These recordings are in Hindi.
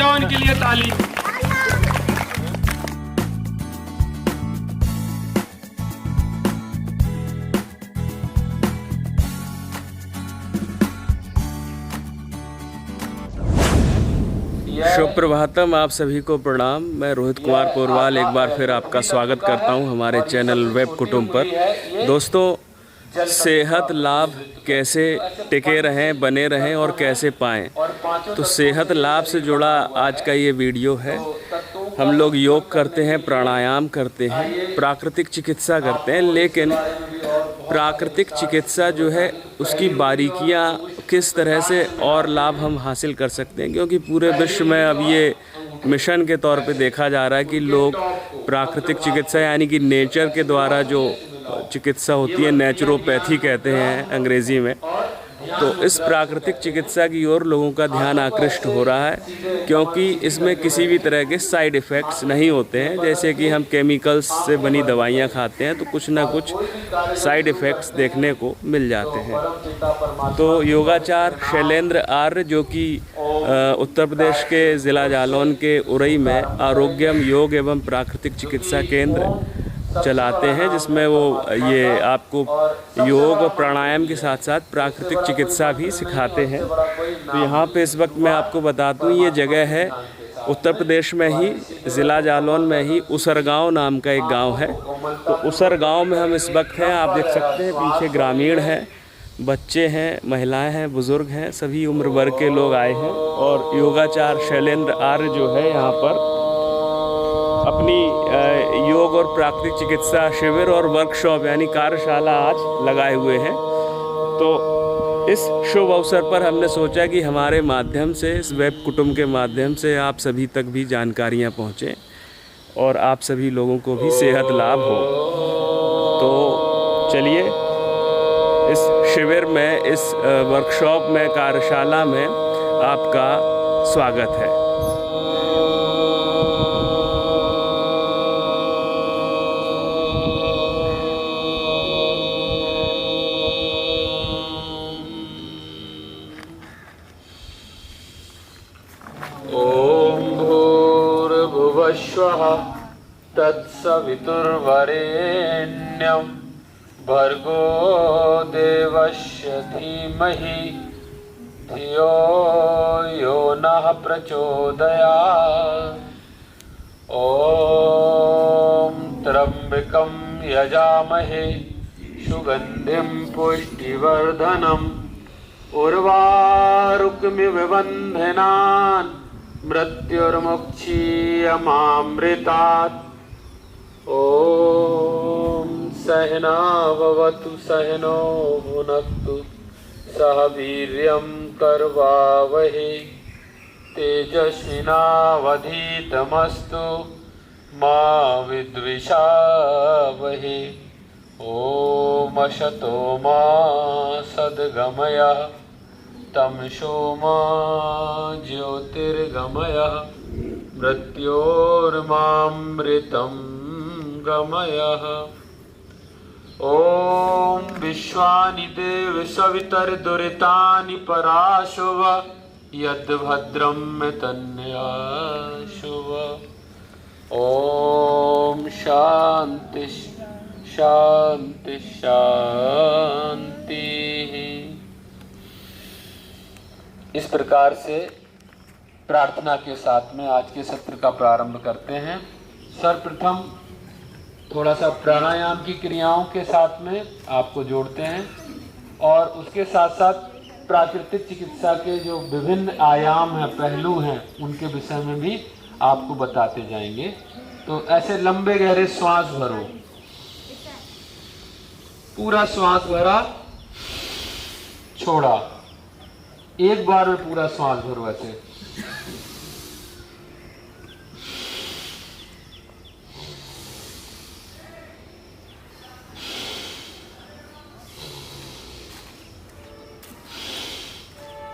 बजाओ इनके लिए ताली। शुभ प्रभातम, आप सभी को प्रणाम। मैं रोहित कुमार पोरवाल एक बार फिर आपका स्वागत करता हूं हमारे चैनल वेब कुटुंब पर। दोस्तों, सेहत लाभ कैसे टिके रहें, बने रहें और कैसे पाएं, तो सेहत लाभ से जुड़ा आज का ये वीडियो है। हम लोग योग करते हैं, प्राणायाम करते हैं, प्राकृतिक चिकित्सा करते हैं, लेकिन प्राकृतिक चिकित्सा जो है उसकी बारीकियां किस तरह से और लाभ हम हासिल कर सकते हैं, क्योंकि पूरे विश्व में अब ये मिशन के तौर पे देखा जा रहा है कि लोग प्राकृतिक चिकित्सा यानी कि नेचर के द्वारा जो चिकित्सा होती है, नेचुरोपैथी कहते हैं अंग्रेज़ी में, तो इस प्राकृतिक चिकित्सा की ओर लोगों का ध्यान आकृष्ट हो रहा है, क्योंकि इसमें किसी भी तरह के साइड इफ़ेक्ट्स नहीं होते हैं। जैसे कि हम केमिकल्स से बनी दवाइयाँ खाते हैं तो कुछ ना कुछ साइड इफ़ेक्ट्स देखने को मिल जाते हैं। तो योगाचार्य शैलेंद्र आर्य, जो कि उत्तर प्रदेश के ज़िला जालौन के उरई में आरोग्यम योग एवं प्राकृतिक चिकित्सा केंद्र चलाते हैं, जिसमें वो ये आपको योग और प्राणायाम के साथ साथ प्राकृतिक चिकित्सा भी सिखाते हैं। तो यहाँ पे इस वक्त मैं आपको बता दूँ, ये जगह है उत्तर प्रदेश में ही, ज़िला जालौन में ही उसरगांव नाम का एक गांव है। तो उसरगांव में हम इस वक्त हैं। आप देख सकते हैं पीछे ग्रामीण हैं, बच्चे हैं, महिलाएं हैं, बुज़ुर्ग हैं, सभी उम्र वर्ग के लोग आए हैं। और योगाचार्य शैलेंद्र आर्य जो है यहाँ पर अपनी योग और प्राकृतिक चिकित्सा शिविर और वर्कशॉप यानी कार्यशाला आज लगाए हुए हैं। तो इस शुभ अवसर पर हमने सोचा कि हमारे माध्यम से, इस वेब कुटुंब के माध्यम से आप सभी तक भी जानकारियाँ पहुँचें और आप सभी लोगों को भी सेहत लाभ हो। तो चलिए, इस शिविर में, इस वर्कशॉप में, कार्यशाला में आपका स्वागत है। ओम भूर्भुवस्वः तत्सवितुर्वरेण्यं भर्गो देवस्य धीमहि धियो यो नः प्रचोदयात्। ओम त्र्यंबकं यजामहे सुगंधिं पुष्टिवर्धनम् उर्वारुकमिव बन्धनान् मृत्युर्मुक्षीयमामृतात्। ओम सहना भवतु सहनो भुनक्तु सह वीर्यं करवावहै तेजस्विनावधीतमस्तु मा विद्विषावहै। ओम असतो मा सद्गमय तमसो मा ज्योतिर्गमय मृत्योर्मामृतं गमय। ओम विश्वानि देव सवितर्दुरितानि पराशुव यद्भद्रं तन्याशुव। ओम शांति शांति शांति। इस प्रकार से प्रार्थना के साथ में आज के सत्र का प्रारंभ करते हैं। सर्वप्रथम थोड़ा सा प्राणायाम की क्रियाओं के साथ में आपको जोड़ते हैं और उसके साथ साथ प्राकृतिक चिकित्सा के जो विभिन्न आयाम हैं, पहलू हैं, उनके विषय में भी आपको बताते जाएंगे। तो ऐसे लंबे गहरे श्वास भरो, पूरा श्वास भरा, छोड़ा, एक बार में पूरा श्वास भरो ऐसे।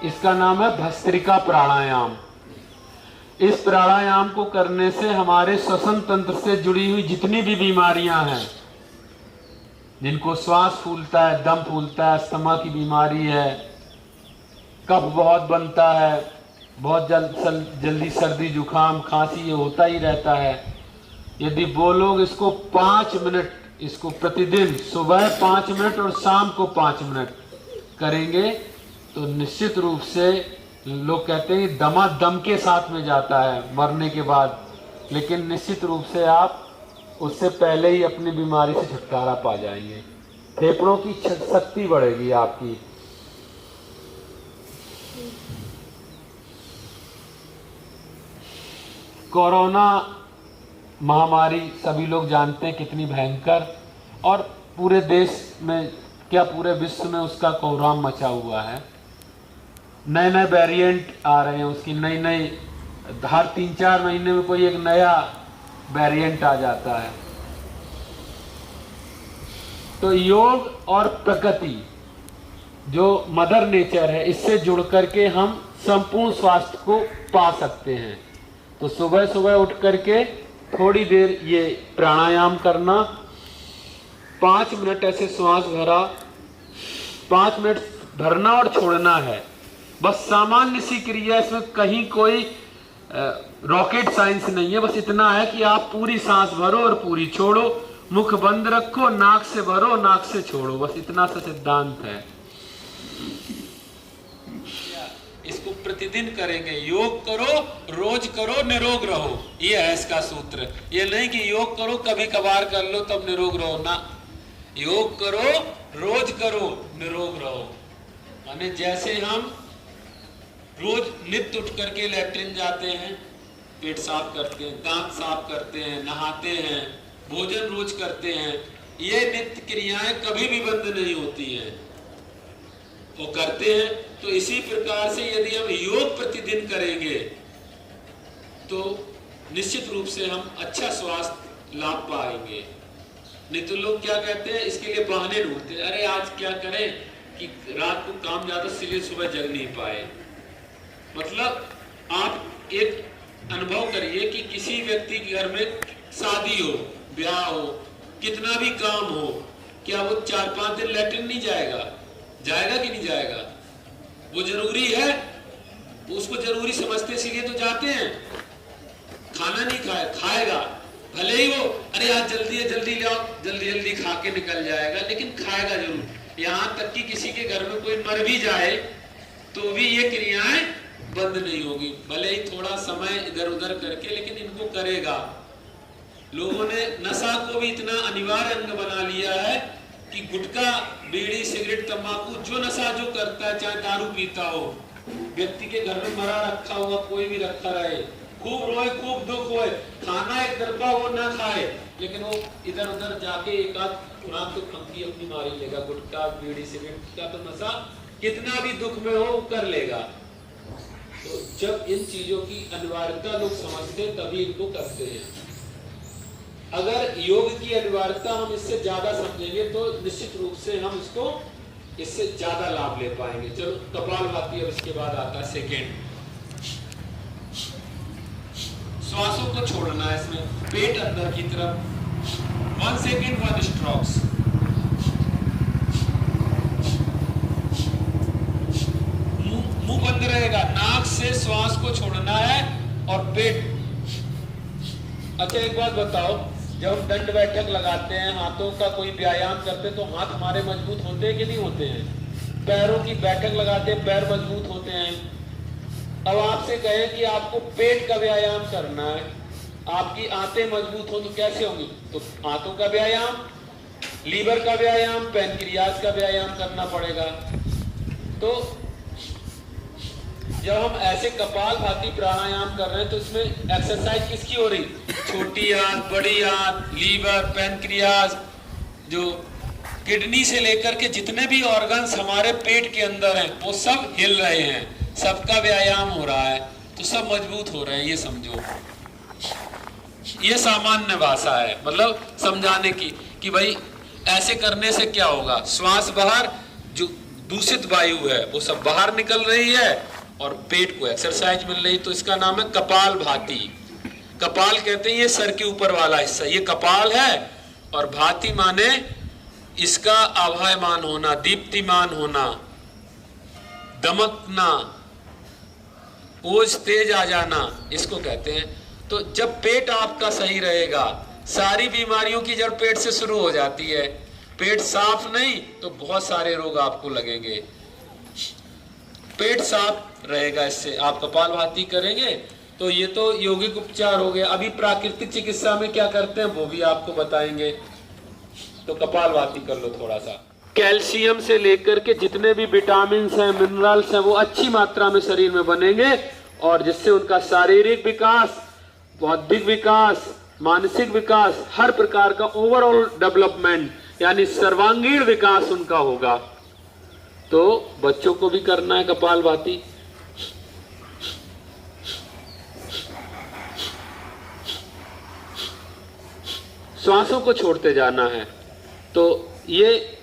इसका नाम है भस्त्रिका प्राणायाम। इस प्राणायाम को करने से हमारे श्वसन तंत्र से जुड़ी हुई जितनी भी बीमारियां हैं, जिनको श्वास फूलता है, दम फूलता है, अस्थमा की बीमारी है, कफ बहुत बनता है, बहुत जल्दी सर्दी जुकाम खांसी ये होता ही रहता है। यदि वो लोग इसको 5 मिनट, इसको प्रतिदिन सुबह 5 मिनट और शाम को 5 मिनट करेंगे तो निश्चित रूप से, लोग कहते हैं दमादम के साथ में जाता है मरने के बाद, लेकिन निश्चित रूप से आप उससे पहले ही अपनी बीमारी से छुटकारा पा जाएंगे। फेफड़ों की शक्ति बढ़ेगी आपकी। कोरोना महामारी सभी लोग जानते हैं कितनी भयंकर, और पूरे देश में क्या पूरे विश्व में उसका कोहराम मचा हुआ है। नए नए वेरिएंट आ रहे हैं उसकी, नई नई, हर 3-4 महीने में कोई एक नया वेरिएंट आ जाता है। तो योग और प्रकृति जो मदर नेचर है, इससे जुड़ करके हम संपूर्ण स्वास्थ्य को पा सकते हैं। तो सुबह सुबह उठ करके थोड़ी देर ये प्राणायाम करना, 5 मिनट ऐसे श्वास भरा, 5 मिनट भरना और छोड़ना है, बस सामान्य सी क्रिया। इसमें कहीं कोई रॉकेट साइंस नहीं है, बस इतना है कि आप पूरी सांस भरो और पूरी छोड़ो, मुख बंद रखो, नाक से भरो नाक से छोड़ो, बस इतना सा सिद्धांत है। इसको प्रतिदिन करेंगे। योग करो, रोज करो, निरोग रहो, ये है इसका सूत्र। ये नहीं कि योग करो कभी कभार कर लो तब निरोग रहो ना, योग करो, रोज करो, निरोग रहो। माने जैसे हम रोज नित्य उठ करके लैट्रिन जाते हैं, पेट साफ करते हैं, दांत साफ करते हैं, नहाते हैं, भोजन रोज करते हैं, ये नित्य क्रियाएं कभी भी बंद नहीं होती हैं, वो करते हैं। तो इसी प्रकार से यदि हम योग प्रतिदिन करेंगे तो निश्चित रूप से हम अच्छा स्वास्थ्य लाभ पाएंगे। नहीं तो लोग क्या कहते हैं, इसके लिए बहाने ढूंढते हैं, अरे आज क्या करें कि रात को काम ज्यादा इसलिए सुबह जग नहीं पाए। मतलब आप एक अनुभव करिए कि किसी व्यक्ति के घर में शादी हो, ब्याह हो, कितना भी काम हो, क्या वो 4-5 दिन लैट्रिन नहीं जाएगा? जाएगा कि नहीं जाएगा? वो जरूरी है, उसको जरूरी समझते इसीलिए तो जाते हैं। खाना नहीं खाएगा, भले ही वो अरे आज जल्दी है, जल्दी ले आओ, जल्दी जल्दी खा के निकल जाएगा, लेकिन खाएगा जरूर। यहाँ तक कि किसी के घर में कोई मर भी जाए तो भी ये क्रियाएं बंद नहीं होगी, भले ही थोड़ा समय इधर उधर करके, लेकिन इनको करेगा। लोगों ने नशा को भी इतना अनिवार्य अंग बना लिया है कि गुटखा, बीड़ी, सिगरेट, तंबाकू, जो नशा जो करता है, चाहे दारू पीता हो, व्यक्ति के घर में मरा रखा हुआ कोई भी रखा रहे, खूब रोए, खूब दुख होए, खाना एक दरबा वो ना खाए, लेकिन वो इधर उधर जाके एक आध खुराक तो फंकी अपनी मारी लेगा। गुटखा, बीड़ी, सिगरेट का तो नशा कितना भी दुख में हो कर लेगा। तो जब इन चीजों की अनिवार्यता लोग समझते तभी इनको करते हैं। अगर योग की अनिवार्यता हम इससे ज्यादा समझेंगे तो निश्चित रूप से हम इससे ज्यादा लाभ ले पाएंगे। चलो कपालभाति अब इसके बाद आता है सेकेंड। श्वासों को छोड़ना है इसमें, पेट अंदर की तरफ, 1 सेकेंड 1 स्ट्रोक्स। मुंह बंद रहेगा, नाक से श्वास को छोड़ना है और पेट। अच्छा एक बात बताओ, जब हम दंड बैठक लगाते हैं, हाथों का कोई व्यायाम करते हैं, तो हाथ हमारे मजबूत होते हैं कि नहीं होते हैं? पैरों की बैठक लगाते हैं, पैर मजबूत होते हैं। अब आपसे कहें कि आपको पेट का व्यायाम करना है, आपकी आंतें मजबूत हो तो कैसे होंगी? तो आंतों का व्यायाम, लीवर का व्यायाम, पैनक्रियाज का व्यायाम करना पड़ेगा। तो जब हम ऐसे कपालभाति प्राणायाम कर रहे हैं तो इसमें एक्सरसाइज किसकी हो रही? छोटी आंत, बड़ी आंत, लीवर, पैनक्रियाज, जो किडनी से लेकर के जितने भी ऑर्गन्स हमारे पेट के अंदर हैं वो सब हिल रहे हैं, सबका व्यायाम हो रहा है, तो सब मजबूत हो रहे हैं। ये समझो, ये सामान्य भाषा है, मतलब समझाने की कि भाई ऐसे करने से क्या होगा। श्वास बाहर, जो दूषित वायु है वो सब बाहर निकल रही है और पेट को एक्सरसाइज मिल रही, तो इसका नाम है कपालभाति। कपाल कहते हैं ये सर के ऊपर वाला हिस्सा, ये कपाल है, और भाति माने इसका आभायमान होना, दीप्तिमान होना, दमकना, ओज तेज आ जाना, इसको कहते हैं। तो जब पेट आपका सही रहेगा, सारी बीमारियों की जड़ पेट से शुरू हो जाती है। पेट साफ नहीं तो बहुत सारे रोग आपको लगेंगे। पेट साफ रहेगा, इससे आप कपालभाति करेंगे तो ये तो यौगिक उपचार हो गया। अभी प्राकृतिक चिकित्सा में क्या करते हैं वो भी आपको बताएंगे। तो कपालभाति कर लो थोड़ा सा। कैल्शियम से लेकर के जितने भी विटामिन हैं, मिनरल्स हैं, वो अच्छी मात्रा में शरीर में बनेंगे और जिससे उनका शारीरिक विकास, बौद्धिक विकास, मानसिक विकास, हर प्रकार का ओवरऑल डेवलपमेंट यानी सर्वांगीण विकास उनका होगा। तो बच्चों को भी करना है कपालभाति। श्वासों को छोड़ते जाना है। तो ये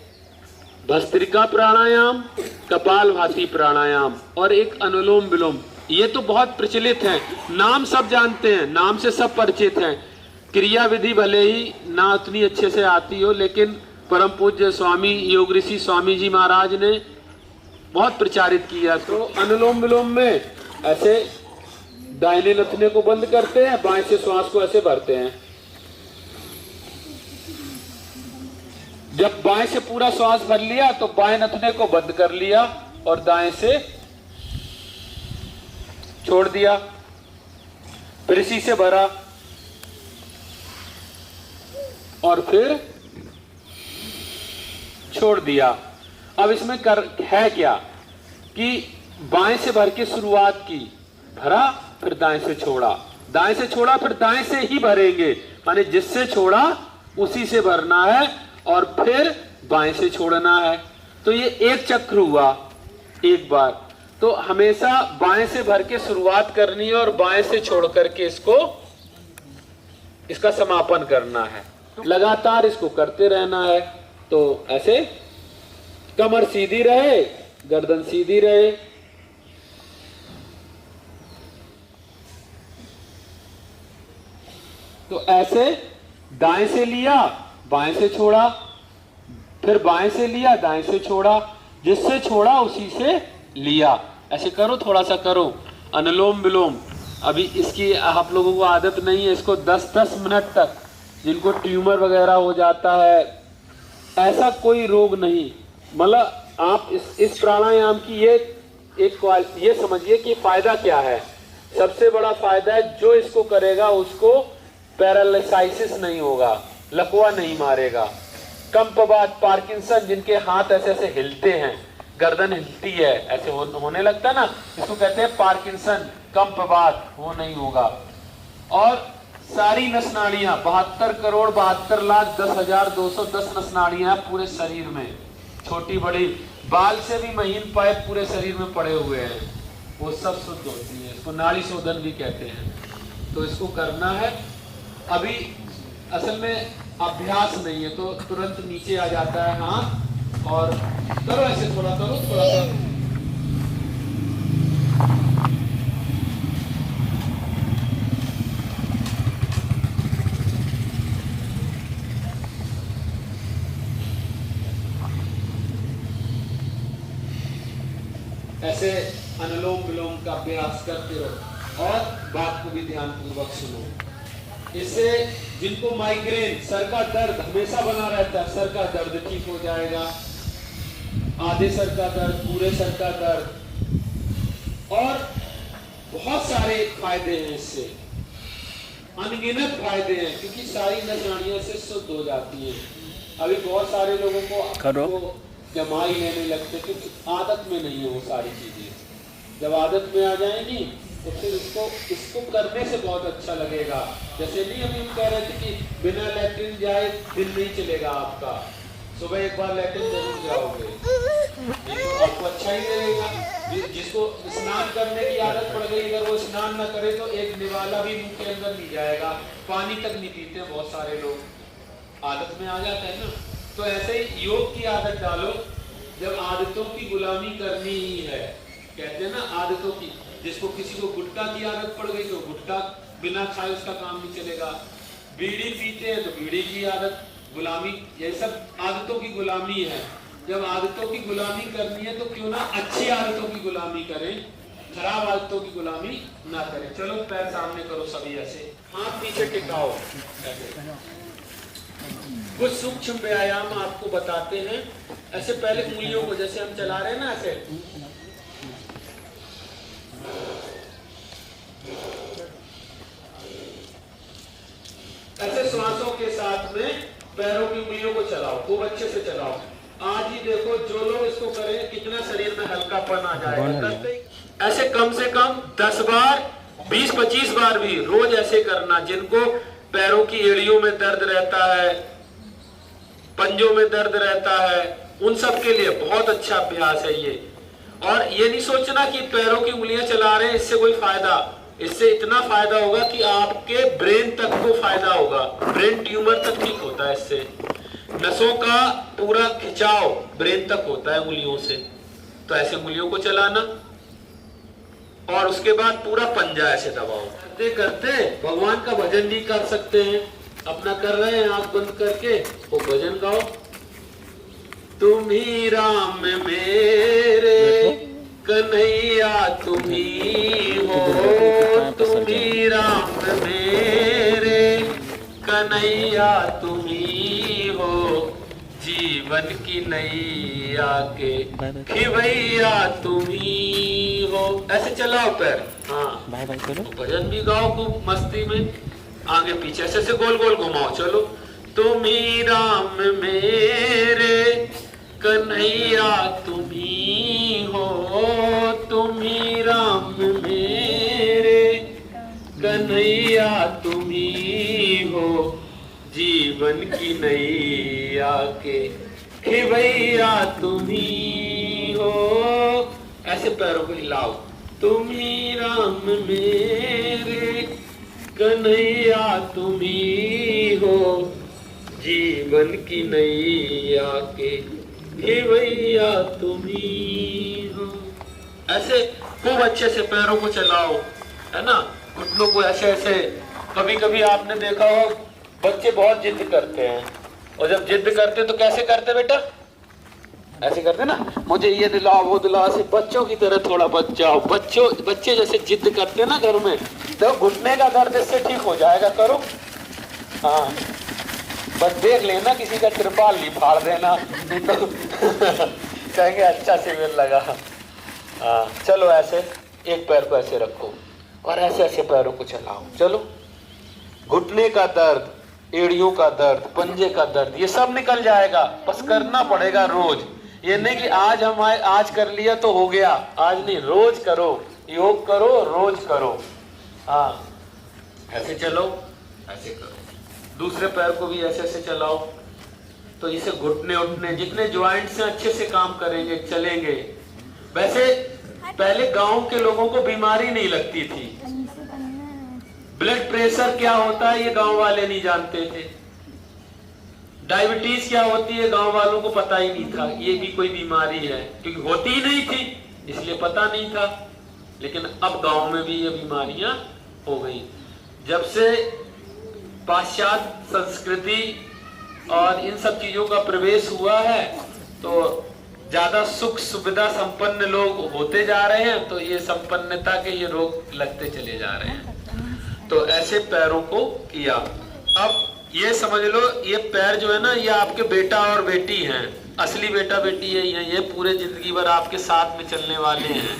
भस्त्रिका प्राणायाम, कपालभाति प्राणायाम और एक अनुलोम विलोम, ये तो बहुत प्रचलित है, नाम सब जानते हैं, नाम से सब परिचित हैं। क्रिया विधि भले ही ना उतनी अच्छे से आती हो, लेकिन परम पूज्य स्वामी योग ऋषि स्वामी जी महाराज ने बहुत प्रचारित किया। तो अनुलोम विलोम में ऐसे दाहिने नथने को बंद करते हैं, बाएं से श्वास को ऐसे भरते हैं। जब बाएं से पूरा श्वास भर लिया तो बाएं नथने को बंद कर लिया और दाएं से छोड़ दिया, फिर इसी से भरा और फिर छोड़ दिया। अब इसमें है क्या कि बाएं से भर के शुरुआत की, भरा फिर दाएं से छोड़ा, दाएं से छोड़ा फिर दाएं से ही भरेंगे, माने जिससे छोड़ा उसी से भरना है और फिर बाएं से छोड़ना है। तो ये एक चक्र हुआ एक बार। तो हमेशा बाएं से भर के शुरुआत करनी है और बाएं से छोड़ करके इसका समापन करना है। लगातार इसको करते रहना है। तो ऐसे कमर सीधी रहे, गर्दन सीधी रहे। तो ऐसे दाएं से लिया, बाएं से छोड़ा, फिर बाएं से लिया, दाएं से छोड़ा, जिससे छोड़ा उसी से लिया। ऐसे करो, थोड़ा सा करो अनुलोम विलोम। अभी इसकी आप लोगों को आदत नहीं है, इसको 10-10 मिनट तक, जिनको ट्यूमर वगैरह हो जाता है, ऐसा कोई रोग नहीं, मतलब आप इस प्राणायाम की ये समझिए कि फायदा क्या है। सबसे बड़ा फायदा है जो इसको करेगा उसको पैरालिसिस नहीं होगा, लकवा नहीं मारेगा। कंपवात, पार्किंसन, जिनके हाथ ऐसे ऐसे हिलते हैं, गर्दन हिलती है, ऐसे होने लगता है ना, इसको कहते हैं पार्किंसन, कंपवात, वो नहीं होगा। और सारी नस नाड़ियां 72,72,10,210 नस नाड़ियां पूरे शरीर में, छोटी बड़ी, बाल से भी महीन पाइप पूरे शरीर में पड़े हुए हैं, वो सब शुद्ध होती है। इसको नाड़ी शोधन भी कहते हैं। तो इसको करना है। अभी असल में अभ्यास नहीं है तो तुरंत नीचे आ जाता है हाथ, और करो ऐसे, थोड़ा करो, थोड़ा सा। ऐसे अनुलोम विलोम का अभ्यास करते रहो और बात को भी ध्यान पूर्वक सुनो। इससे जिनको माइग्रेन, सर का दर्द हमेशा बना रहता है, सर का दर्द ठीक हो जाएगा। आधे सर का दर्द, पूरे सर का दर्द, और बहुत सारे फायदे हैं इससे, अनगिनत फायदे हैं, क्योंकि सारी नस नाड़ियां से शुद्ध हो जाती है। अभी बहुत सारे लोगों को जमा ही लेने लगते, क्योंकि आदत में नहीं है वो सारी चीजें। जब आदत में आ जाएंगी तो फिर इसको करने से बहुत अच्छा लगेगा। जैसे नहीं अभी हम कह रहे थे कि बिना लैट्रिन जाए दिन नहीं चलेगा आपका, सुबह एक बार लैट्रिन जरूर जाओगे, तो आपको अच्छा ही लगेगा। जिसको स्नान करने की आदत पड़ गई, अगर वो स्नान न करे तो एक निवाला भी मुंह के अंदर नहीं जाएगा, पानी तक नहीं पीते बहुत सारे लोग, आदत में आ जाता है ना। तो ऐसे ही योग की आदत डालो। जब आदतों की गुलामी करनी ही है, कहते हैं ना आदतों की, जिसको किसी को गुटखा की आदत पड़ गई तो गुटखा बिना खाए उसका काम नहीं चलेगा, बीड़ी पीते हैं तो बीड़ी की आदत, गुलामी, ये सब आदतों की गुलामी है। जब आदतों की गुलामी करनी है तो क्यों ना अच्छी आदतों की गुलामी करें, खराब आदतों की गुलामी ना करें। चलो पैर सामने करो सभी ऐसे, हाथ पीछे टिकाओ ऐसे। कुछ सूक्ष्म व्यायाम आपको बताते हैं। ऐसे पहले उंगलियों को जैसे हम चला रहे हैं ना, ऐसे ऐसे श्वासों के साथ में पैरों की उंगलियों को चलाओ, खूब अच्छे से चलाओ। आज ही देखो जो लोग इसको करें कितना शरीर में हल्कापन आ जाएगा। ऐसे कम से कम 10 बार 20-25 बार भी रोज ऐसे करना। जिनको पैरों की एड़ियों में दर्द रहता है, पंजों में दर्द रहता है, उन सब के लिए बहुत अच्छा अभ्यास है ये। और ये नहीं सोचना कि पैरों की उंगलियां चला रहे हैं इससे कोई फायदा। इससे इतना फायदा होगा कि आपके ब्रेन तक को फायदा होगा, ब्रेन ट्यूमर तक ठीक होता है इससे। नसों का पूरा खिंचाव ब्रेन तक होता है उंगलियों से। तो ऐसे उंगलियों को चलाना और उसके बाद पूरा पंजा ऐसे दबाओ। करते करते भगवान का भजन भी कर सकते हैं। अपना कर रहे हैं आंख बंद करके, वो भजन गाओ। तुम ही राम मेरे कन्हैया तुम ही हो, तुम ही राम मेरे कन्हैया तुम ही हो, जीवन की नैया के खिवैया तुम ही हो। ऐसे चलाओ पैर। हाँ बाय बाय करो। भजन भी गाओ खूब मस्ती में, आगे पीछे ऐसे ऐसे गोल गोल घुमाओ। चलो तुम ही राम मेरे कन्हैया तुम ही हो, तुम ही राम मेरे कन्हैया तुम ही हो, जीवन की नैया के खिवैया तुम ही हो। ऐसे पैरों को हिलाओ। तुम ही राम मेरे कन्हैया तुम ही हो, जीवन की नैया के खिवैया तुम ही हो। ऐसे खूब अच्छे से पैरों को चलाओ, है ना। घुटनों को ऐसे ऐसे। कभी कभी आपने देखा हो बच्चे बहुत जिद करते हैं, और जब जिद करते तो कैसे करते बेटा? ऐसे करते ना, मुझे ये दिलाओ वो दिलाओ। ऐसे बच्चों की तरह थोड़ा बच जाओ। बच्चे जैसे जिद करते ना घर में, तो घुटने का दर्द इससे ठीक हो जाएगा। करो। हाँ बस देख लेना, किसी का तिरपाल नहीं फाड़ देना तो कहेंगे अच्छा शिविर लगा। हाँ चलो ऐसे एक पैर को ऐसे रखो और ऐसे ऐसे पैरों को चलाओ। चलो घुटने का दर्द, एड़ियों का दर्द, पंजे का दर्द, ये सब निकल जाएगा। बस करना पड़ेगा रोज। ये नहीं कि आज कर लिया तो हो गया। आज नहीं, रोज करो, योग करो, रोज करो। हाँ ऐसे चलो, ऐसे करो। दूसरे पैर को भी ऐसे ऐसे चलाओ। तो इसे घुटने उठने जितने ज्वाइंट्स हैं अच्छे से काम करेंगे, चलेंगे। वैसे पहले गांव के लोगों को बीमारी नहीं लगती थी। ब्लड प्रेशर क्या होता है ये गांव वाले नहीं जानते थे। डायबिटीज क्या होती है गांव वालों को पता ही नहीं था। ये भी कोई बीमारी है, क्योंकि होती ही नहीं थी इसलिए पता नहीं था। लेकिन अब गांव में भी ये बीमारियां हो गई। जब से पाश्चात्य संस्कृति और इन सब चीजों का प्रवेश हुआ है तो ज्यादा सुख सुविधा संपन्न लोग होते जा रहे हैं, तो ये संपन्नता के ये रोग लगते चले जा रहे हैं। तो ऐसे पैरों को किया। अब ये समझ लो, ये पैर जो है ना, ये आपके बेटा और बेटी हैं। असली बेटा बेटी यही है। ये पूरे जिंदगी भर आपके साथ में चलने वाले हैं।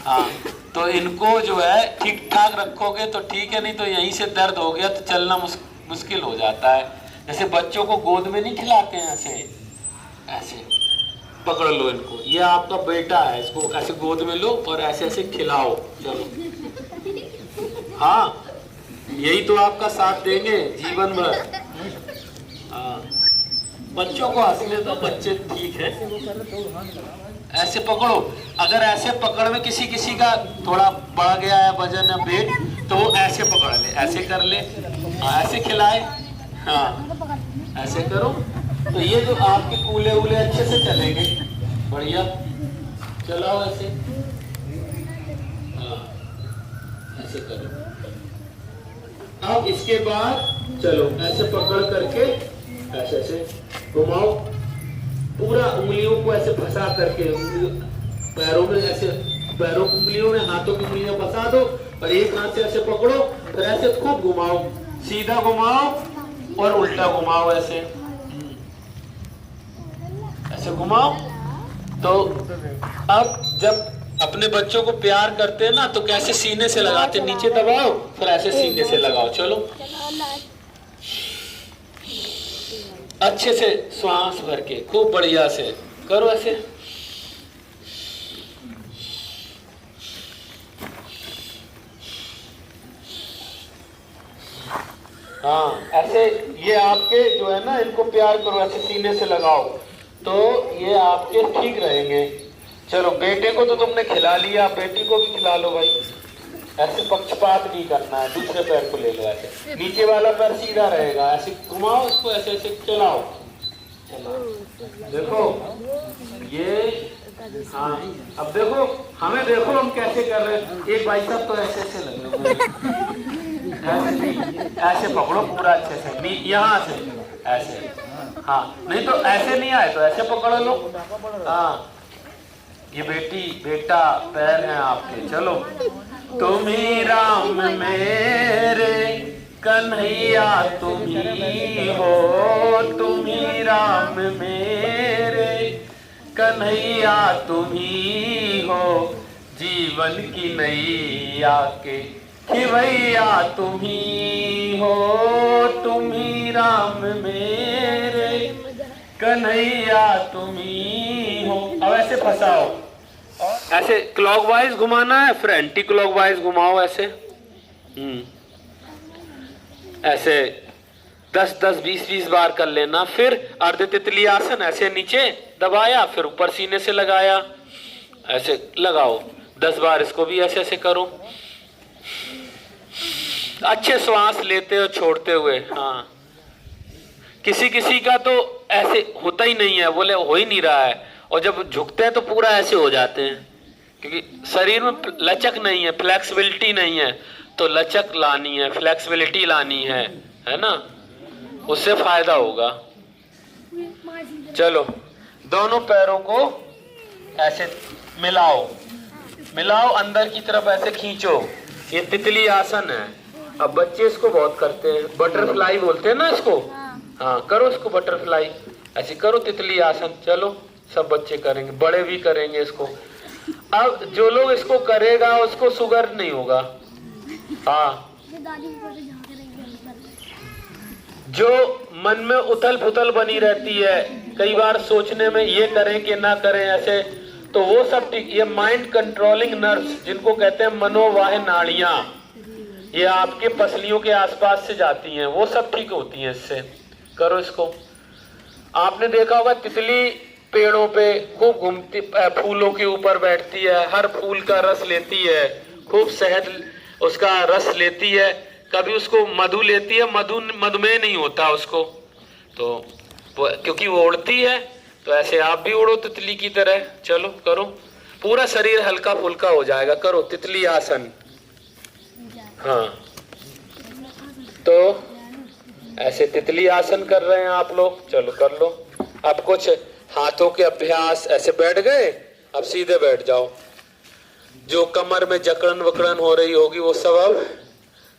हाँ तो इनको जो है ठीक ठाक रखोगे तो ठीक है, नहीं तो यहीं से दर्द हो गया तो चलना मुश्किल हो जाता है। जैसे बच्चों को गोद में नहीं खिलाते हैं, ऐसे ऐसे पकड़ लो इनको। ये आपका बेटा है, इसको ऐसे गोद में लो और ऐसे ऐसे खिलाओ। चलो हाँ यही तो आपका साथ देंगे जीवन भर। हाँ बच्चों को हंसने दो, बच्चे ठीक है। ऐसे पकड़ो। अगर ऐसे पकड़ में किसी का थोड़ा बढ़ गया है वजन या वेट, तो वो ऐसे पकड़ ले, ऐसे कर ले। हाँ ऐसे खिलाए। हाँ ऐसे करो तो ये जो आपके कूले उले अच्छे से चलेंगे। बढ़िया चलाओ ऐसे। हाँ ऐसे करो। अब इसके बाद चलो ऐसे पकड़ करके ऐसे ऐसे घुमाओ। पूरा उंगलियों को ऐसे फंसा करके पैरों में ऐसे पैरों की उंगलियों में, हाथों की उंगलियों में फंसा दो और एक हाथ से ऐसे पकड़ो, फिर ऐसे खूब घुमाओ, सीधा घुमाओ और उल्टा घुमाओ, ऐसे ऐसे घुमाओ। तो अब जब अपने बच्चों को प्यार करते हैं ना तो कैसे सीने से लगाते, नीचे दबाओ फिर ऐसे सीने से लगाओ। चलो अच्छे से श्वास भर के खूब बढ़िया से करो ऐसे। हाँ ऐसे, ये आपके जो है ना, इनको प्यार करो, ऐसे सीने से लगाओ तो ये आपके ठीक रहेंगे। चलो बेटे को तो तुमने खिला लिया, बेटी को भी खिला लो भाई। ऐसे पक्षपात नहीं करना है, दूसरे पैर को ले लो, ऐसे नीचे वाला पैर सीधा रहेगा, ऐसे घुमाओ इसको, ऐसे ऐसे चलाओ। देखो ये, हाँ अब देखो हमें, देखो हम कैसे कर रहे हैं। एक भाई साहब तो ऐसे ऐसे लगे हुए, ऐसे पकड़ो पूरा अच्छे से, यहाँ से ऐसे, हाँ नहीं तो ऐसे नहीं आए तो ऐसे पकड़ लो। हाँ ये बेटी बेटा पैर हैं आपके। चलो तुम ही राम मेरे कन्हैया तुम ही हो, तुम ही राम मेरे कन्हैया तुम ही हो, जीवन की नैया के खिवैया तुम ही हो, तुम ही राम मेरे कन्हैया तुम ही हो। अब ऐसे फंसाओ, ऐसे क्लॉकवाइज घुमाना है, फिर एंटी क्लॉकवाइज घुमाओ ऐसे। ऐसे 10-10 20-20 बार कर लेना। फिर अर्ध तितली आसन, ऐसे नीचे दबाया फिर ऊपर सीने से लगाया, ऐसे लगाओ 10 बार। इसको भी ऐसे ऐसे करो, अच्छे श्वास लेते और छोड़ते हुए। हाँ किसी किसी का तो ऐसे होता ही नहीं है, बोले हो ही नहीं रहा है, और जब झुकते हैं तो पूरा ऐसे हो जाते हैं, क्योंकि शरीर में लचक नहीं है, फ्लेक्सिबिलिटी नहीं है। तो लचक लानी है, फ्लेक्सिबिलिटी लानी है ना, उससे फायदा होगा। चलो दोनों पैरों को ऐसे मिलाओ, मिलाओ अंदर की तरफ ऐसे खींचो। ये तितली आसन है। अब बच्चे इसको बहुत करते हैं, बटरफ्लाई बोलते हैं ना इसको। हाँ करो इसको बटरफ्लाई, ऐसे करो तितली आसन। चलो सब बच्चे करेंगे, बड़े भी करेंगे इसको। अब जो लोग इसको करेगा उसको शुगर नहीं होगा। हाँ जो मन में उथल पुथल बनी रहती है कई बार सोचने में, ये करें कि ना करें ऐसे, तो वो सब ठीक। ये माइंड कंट्रोलिंग नर्व्स जिनको कहते हैं मनोवाह नाड़ियां, ये आपके पसलियों के आसपास से जाती हैं, वो सब ठीक होती हैं इससे। करो इसको। आपने देखा होगा तितली पेड़ों पे खूब घूमती, फूलों के ऊपर बैठती है, हर फूल का रस लेती है, खूब शहद उसका रस लेती है, कभी उसको मधु लेती है, मधुमेह नहीं होता उसको, तो क्योंकि वो उड़ती है। तो ऐसे आप भी उड़ो तितली की तरह। चलो करो, पूरा शरीर हल्का फुल्का हो जाएगा। करो तितली आसन। हाँ तो ऐसे तितली आसन कर रहे हैं आप लोग। चलो कर लो। अब कुछ हाथों के अभ्यास। ऐसे बैठ गए, अब सीधे बैठ जाओ। जो कमर में जकड़न वकड़न हो रही होगी वो सब अब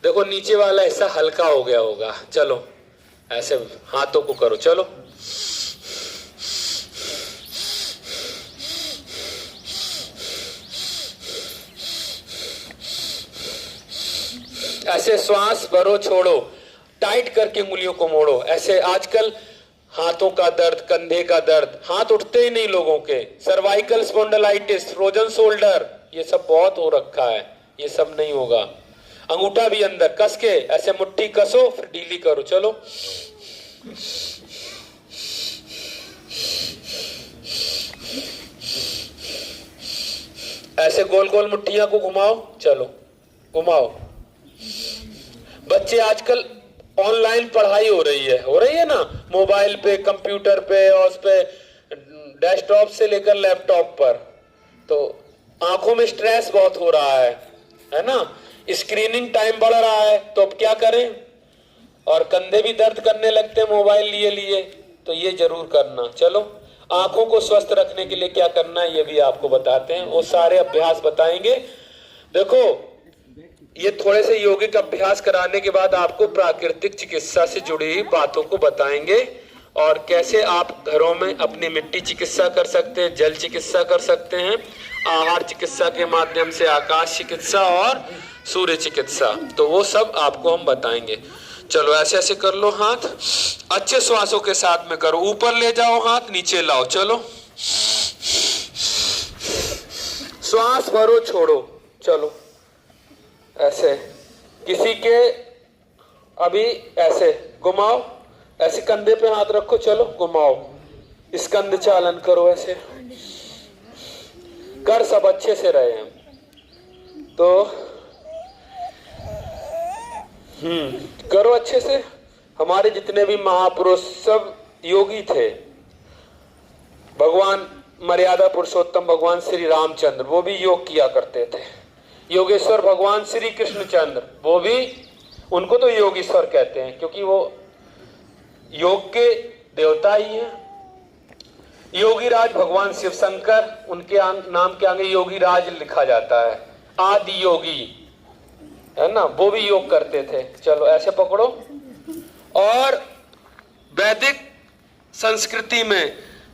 देखो, नीचे वाला हिस्सा हल्का हो गया होगा। चलो ऐसे हाथों को करो। चलो ऐसे श्वास भरो छोड़ो, टाइट करके उंगलियों को मोड़ो। ऐसे आजकल हाथों का दर्द, कंधे का दर्द, हाथ उठते ही नहीं लोगों के, सर्वाइकल स्पॉन्डिलाइटिस, फ्रोजन शोल्डर, ये सब बहुत हो रखा है। ये सब नहीं होगा। अंगूठा भी अंदर कस के ऐसे मुट्ठी कसो, फिर ढीली करो। चलो ऐसे गोल गोल मुट्ठियां को घुमाओ। चलो घुमाओ। बच्चे आजकल ऑनलाइन पढ़ाई हो रही है ना, मोबाइल पे, कंप्यूटर पे, और उस पे डेस्कटॉप से लेकर लैपटॉप पर, तो आंखों में स्ट्रेस बहुत हो रहा है ना, स्क्रीनिंग टाइम बढ़ रहा है। तो अब क्या करें, और कंधे भी दर्द करने लगते हैं मोबाइल लिए लिए, तो ये जरूर करना। चलो आंखों को स्वस्थ रखने के लिए क्या करना है ये भी आपको बताते हैं, वो सारे अभ्यास बताएंगे। देखो ये थोड़े से योगिक अभ्यास कराने के बाद आपको प्राकृतिक चिकित्सा से जुड़ी हुई बातों को बताएंगे और कैसे आप घरों में अपनी मिट्टी चिकित्सा कर सकते हैं, जल चिकित्सा कर सकते हैं, आहार चिकित्सा के माध्यम से आकाश चिकित्सा और सूर्य चिकित्सा, तो वो सब आपको हम बताएंगे। चलो ऐसे ऐसे कर लो, हाथ अच्छे श्वासों के साथ में करो, ऊपर ले जाओ हाथ, नीचे लाओ, चलो श्वास भरो छोड़ो, चलो ऐसे। किसी के अभी ऐसे घुमाओ, ऐसे कंधे पे हाथ रखो, चलो घुमाओ, स्कंद चालन करो, ऐसे कर, सब अच्छे से रहे हैं तो करो अच्छे से। हमारे जितने भी महापुरुष सब योगी थे, भगवान मर्यादा पुरुषोत्तम भगवान श्री रामचंद्र वो भी योग किया करते थे, योगेश्वर भगवान श्री कृष्णचंद्र वो भी, उनको तो योगेश्वर कहते हैं क्योंकि वो योग के देवता ही हैं। योगीराज भगवान शिव शंकर, उनके नाम के आगे योगीराज लिखा जाता है, आदि योगी है ना, वो भी योग करते थे। चलो ऐसे पकड़ो। और वैदिक संस्कृति में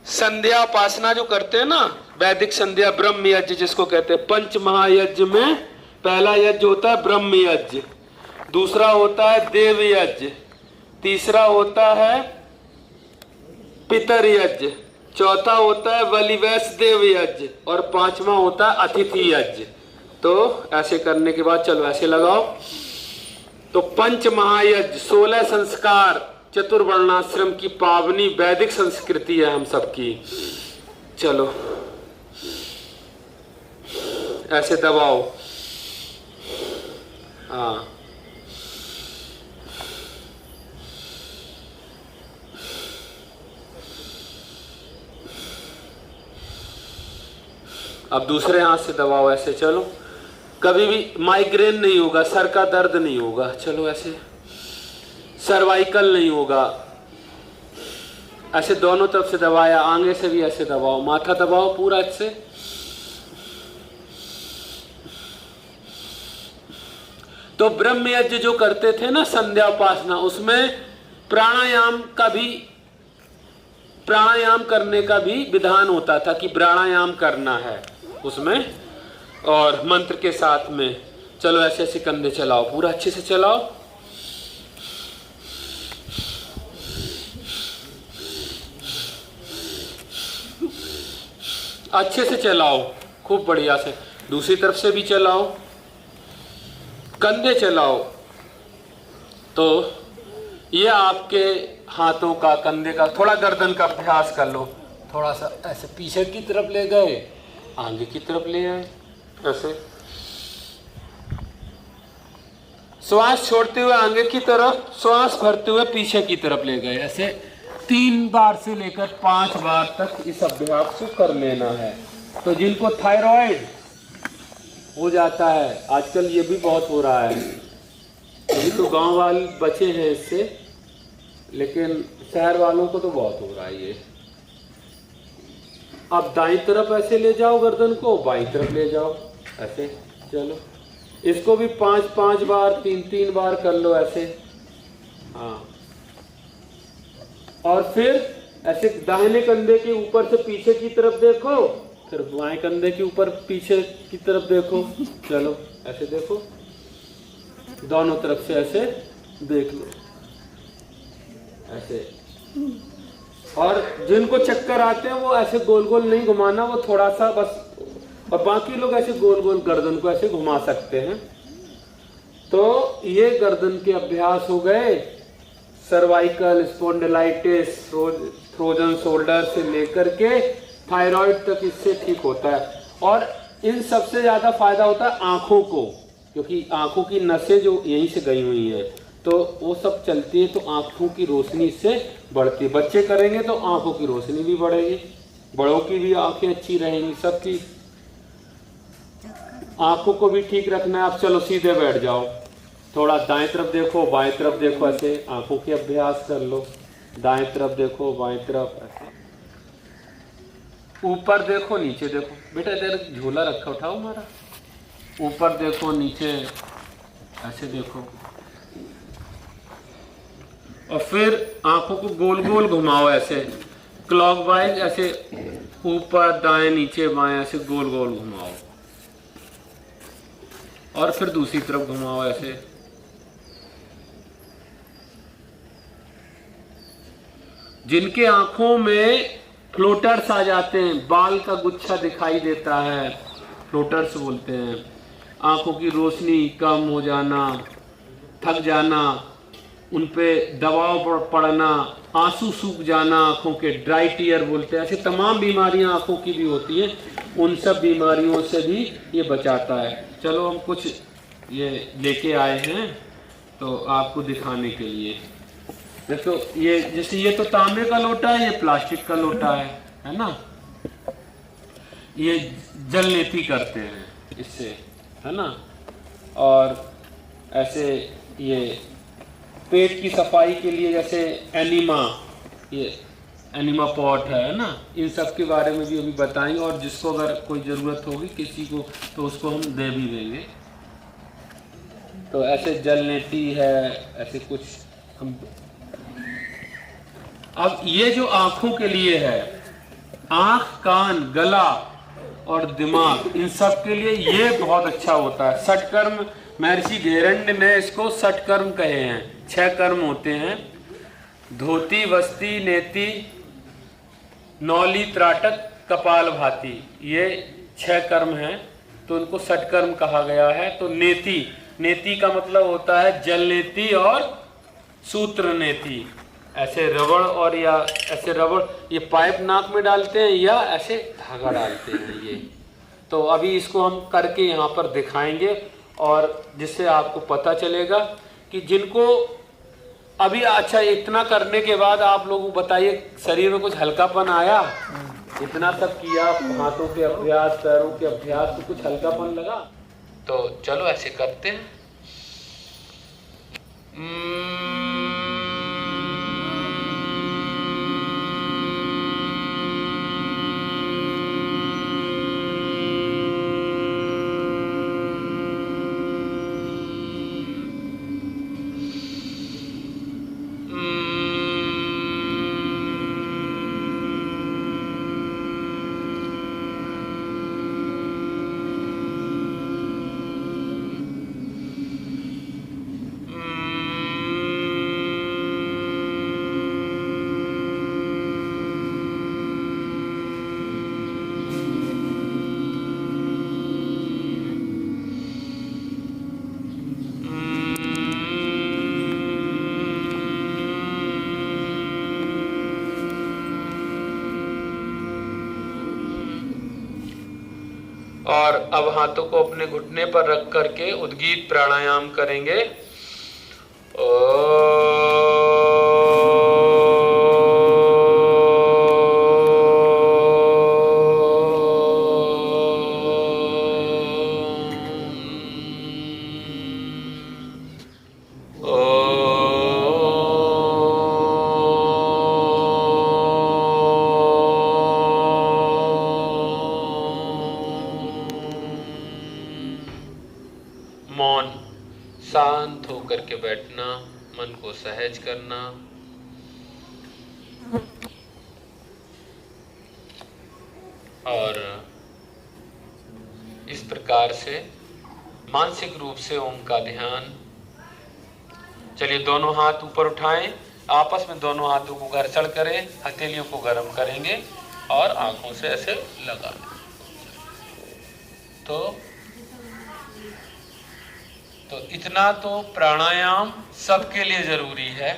संध्या उपासना जो करते हैं ना, वैदिक संध्या ब्रह्म यज्ञ जिसको कहते हैं, पंच महायज्ञ में पहला यज्ञ होता है ब्रह्म यज्ञ, दूसरा होता है देव यज्ञ, तीसरा होता है पितर यज्ञ, चौथा होता है बलिवैस देव यज्ञ और पांचवा होता है अतिथि यज्ञ। तो ऐसे करने के बाद चलो ऐसे लगाओ। तो पंच महायज्ञ 16 संस्कार चतुर्वर्णाश्रम की पावनी वैदिक संस्कृति है हम सबकी। चलो ऐसे दबाओ, हाँ अब दूसरे हाथ से दबाओ, ऐसे चलो। कभी भी माइग्रेन नहीं होगा, सर का दर्द नहीं होगा, चलो ऐसे। सर्वाइकल नहीं होगा, ऐसे दोनों तरफ से दबाया, आगे से भी ऐसे दबाओ, माथा दबाओ पूरा अच्छे। तो ब्रह्म यज्ञ जो करते थे ना संध्या उपासना, उसमें प्राणायाम करने का भी विधान होता था कि प्राणायाम करना है उसमें, और मंत्र के साथ में। चलो ऐसे ऐसे कंधे चलाओ, पूरा अच्छे से चलाओ। अच्छे से चलाओ, खूब बढ़िया से। दूसरी तरफ से भी चलाओ, कंधे चलाओ। तो ये आपके हाथों का, कंधे का, थोड़ा गर्दन का अभ्यास कर लो। थोड़ा सा ऐसे पीछे की तरफ ले गए, आगे की तरफ ले आए, ऐसे श्वास छोड़ते हुए आगे की तरफ, श्वास भरते हुए पीछे की तरफ ले गए। ऐसे 3 बार से लेकर 5 बार तक इस अभ्यास को कर लेना है। तो जिनको थायराइड हो जाता है, आजकल ये भी बहुत हो रहा है, अभी तो गांव वाले बचे हैं इससे, लेकिन शहर वालों को तो बहुत हो रहा है ये। अब दाईं तरफ ऐसे ले जाओ गर्दन को, बाईं तरफ ले जाओ ऐसे। चलो इसको भी 5-5 बार, 3-3 बार कर लो ऐसे, हाँ। और फिर ऐसे दाहिने कंधे के ऊपर से पीछे की तरफ देखो, फिर बाएं कंधे के ऊपर पीछे की तरफ देखो। चलो ऐसे देखो, दोनों तरफ से ऐसे देख लो ऐसे। और जिनको चक्कर आते हैं वो ऐसे गोल गोल नहीं घुमाना, वो थोड़ा सा बस, और बाकी लोग ऐसे गोल गोल गर्दन को ऐसे घुमा सकते हैं। तो ये गर्दन के अभ्यास हो गए। सर्वाइकल, स्पॉन्डिलाइटिस, फ्रोजन शोल्डर से लेकर के थायराइड तक इससे ठीक होता है। और इन सबसे ज़्यादा फायदा होता है आँखों को, क्योंकि आँखों की नसें जो यहीं से गई हुई हैं, तो वो सब चलती है, तो आँखों की रोशनी इससे बढ़ती है। बच्चे करेंगे तो आँखों की रोशनी भी बढ़ेगी, बड़ों की भी आँखें अच्छी रहेंगी, सबकी आँखों को भी ठीक रखना है। आप चलो सीधे बैठ जाओ, थोड़ा दाएं तरफ देखो, बाएं तरफ देखो, ऐसे आँखों के अभ्यास कर लो। दाएं तरफ देखो, बाएं तरफ, ऐसे ऊपर देखो नीचे देखो, बेटा इधर झोला रखा, उठाओ हमारा, ऊपर देखो नीचे ऐसे देखो, और फिर आंखों को गोल गोल घुमाओ ऐसे क्लॉकवाइज, ऐसे ऊपर दाएं नीचे बाएं ऐसे गोल गोल घुमाओ, और फिर दूसरी तरफ घुमाओ ऐसे। जिनके आंखों में फ्लोटर्स आ जाते हैं, बाल का गुच्छा दिखाई देता है, फ्लोटर्स बोलते हैं, आंखों की रोशनी कम हो जाना, थक जाना, उन पे दबाव पड़ना, आंसू सूख जाना, आंखों के ड्राई टीयर बोलते हैं, ऐसे तमाम बीमारियां आंखों की भी होती हैं, उन सब बीमारियों से भी ये बचाता है। चलो हम कुछ ये लेके आए हैं तो आपको दिखाने के लिए। देखो ये जैसे ये तो तांबे का लोटा है, ये प्लास्टिक का लोटा है ना। ये जलनेती करते हैं इससे, है ना। और ऐसे ये पेट की सफाई के लिए जैसे एनिमा, ये एनिमा पॉट है ना, इन सब के बारे में भी अभी बताएंगे, और जिसको अगर कोई ज़रूरत होगी किसी को तो उसको हम दे भी देंगे। तो ऐसे जलनेती है, ऐसे कुछ हम। अब ये जो आँखों के लिए है, आँख, कान, गला और दिमाग, इन सब के लिए ये बहुत अच्छा होता है। षटकर्म, महर्षि घेरंड ने इसको षटकर्म कहे हैं। 6 कर्म होते हैं, धोती, वस्ती, नेति, नौली, त्राटक, कपाल भाती, ये 6 कर्म हैं, तो उनको षटकर्म कहा गया है। तो नेति, नेति का मतलब होता है जल नेति और सूत्र नेति। ऐसे रबड़, और या ऐसे रबड़, ये पाइप नाक में डालते हैं या ऐसे धागा डालते हैं ये। तो अभी इसको हम करके यहाँ पर दिखाएंगे, और जिससे आपको पता चलेगा कि जिनको अभी, अच्छा इतना करने के बाद आप लोगों को बताइए शरीर में कुछ हल्कापन आया? इतना सब किया, हाथों के अभ्यास, पैरों के अभ्यास, तो कुछ हल्कापन लगा? तो चलो ऐसे करते हैं। और अब हाथों को अपने घुटने पर रख करके उद्गीत प्राणायाम करेंगे। मौन, शांत होकर के बैठना, मन को सहज करना। और इस प्रकार से मानसिक रूप से ओम का ध्यान। चलिए दोनों हाथ ऊपर उठाएं, आपस में दोनों हाथों को घर्षण करें, हथेलियों को गर्म करेंगे और आंखों से ऐसे लगा लें। तो इतना तो प्राणायाम सबके लिए ज़रूरी है।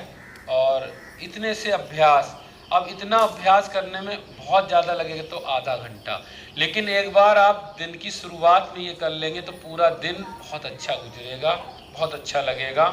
और इतने से अभ्यास, अब इतना अभ्यास करने में बहुत ज़्यादा लगेगा तो आधा घंटा, लेकिन एक बार आप दिन की शुरुआत में ये कर लेंगे तो पूरा दिन बहुत अच्छा गुजरेगा, बहुत अच्छा लगेगा।